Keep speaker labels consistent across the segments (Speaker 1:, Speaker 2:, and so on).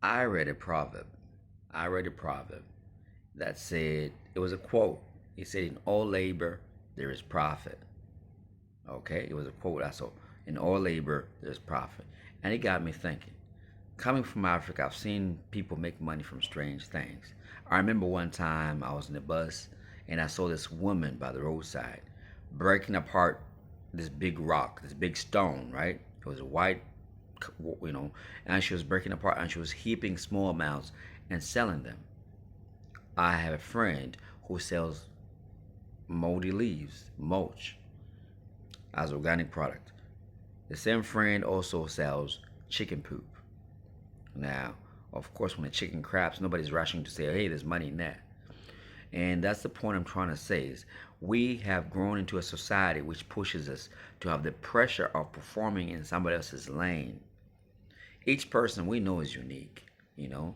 Speaker 1: I read a proverb. I read a proverb that said, it was a quote. He said, in all labor, there is profit. Okay? It was a quote I saw. In all labor, there's profit. And it got me thinking. Coming from Africa, I've seen people make money from strange things. I remember one time I was in the bus and I saw this woman by the roadside breaking apart this big rock, this big stone, right? It was a white, and she was breaking apart and she was heaping small amounts and selling them. I have a friend who sells moldy leaves, mulch, as organic product. The same friend also sells chicken poop. Now, of course, when the chicken craps, nobody's rushing to say, hey, there's money in that. And that's the point I'm trying to say is we have grown into a society which pushes us to have the pressure of performing in somebody else's lane. Each person we know is unique, you know.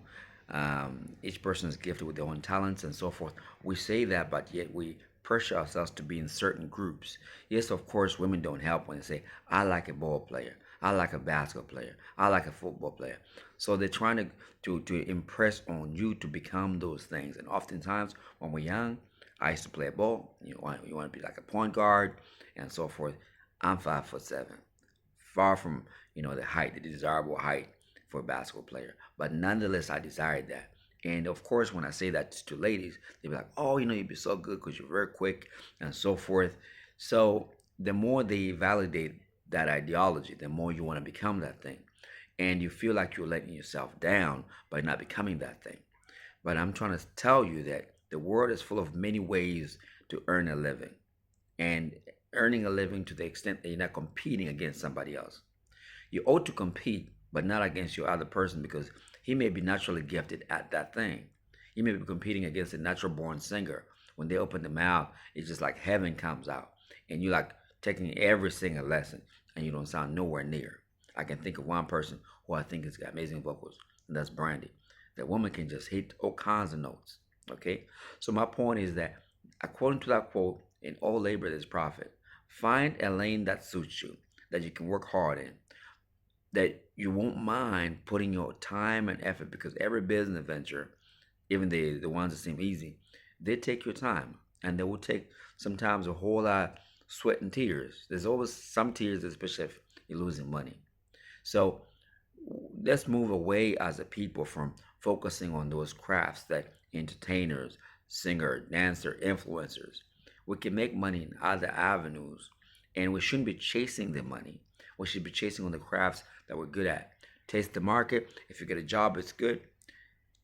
Speaker 1: Each person is gifted with their own talents and so forth. We say that, but yet we pressure ourselves to be in certain groups. Yes, of course, women don't help when they say, I like a ball player, I like a basketball player, I like a football player. So they're trying to impress on you to become those things. And oftentimes, when we're young, I used to play ball. You want to be like a point guard and so forth. I'm 5'7", far from the height, the desirable height for a basketball player. But nonetheless, I desired that. And of course, when I say that to ladies, they be like, "Oh, you'd be so good because you're very quick and so forth." So the more they validate that ideology, the more you want to become that thing, and you feel like you're letting yourself down by not becoming that thing. But I'm trying to tell you that the world is full of many ways to earn a living, and earning a living to the extent that you're not competing against somebody else. You ought to compete, but not against your other person because he may be naturally gifted at that thing. You may be competing against a natural born singer. When they open the mouth, it's just like heaven comes out. And you're like taking every single lesson and you don't sound nowhere near. I can think of one person who I think has got amazing vocals, and that's Brandy. That woman can just hit all kinds of notes. Okay? So my point is that according to that quote, in all labor there's profit. Find a lane that suits you, that you can work hard in, that you won't mind putting your time and effort because every business venture, even the ones that seem easy, they take your time and they will take sometimes a whole lot of sweat and tears. There's always some tears, especially if you're losing money. So let's move away as a people from focusing on those crafts that entertainers, singer, dancer, influencers. We can make money in other avenues and we shouldn't be chasing the money. We should be chasing on the crafts that we're good at. Taste the market. If you get a job, it's good.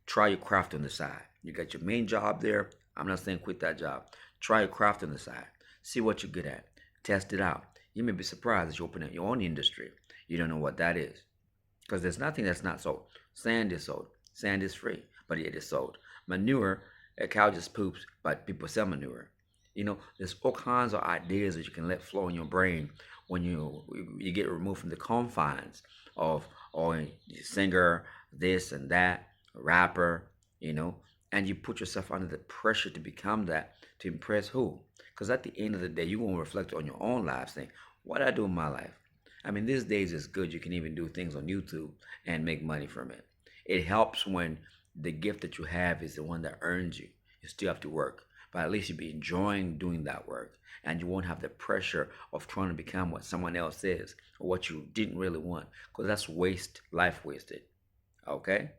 Speaker 1: Try your craft on the side. You got your main job there. I'm not saying quit that job. Try your craft on the side. See what you're good at. Test it out. You may be surprised as you open up your own industry. You don't know what that is. Because there's nothing that's not sold. Sand is sold. Sand is free, but it is sold. Manure, a cow just poops, but people sell manure. There's all kinds of ideas that you can let flow in your brain when you get removed from the confines of singer, this and that, a rapper, and you put yourself under the pressure to become that to impress who? Because at the end of the day, you're gonna reflect on your own life, saying, "What I do in my life." I mean, these days it's good. You can even do things on YouTube and make money from it. It helps when the gift that you have is the one that earns you. You still have to work, but at least you'll be enjoying doing that work, and you won't have the pressure of trying to become what someone else is or what you didn't really want, because that's life wasted. Okay?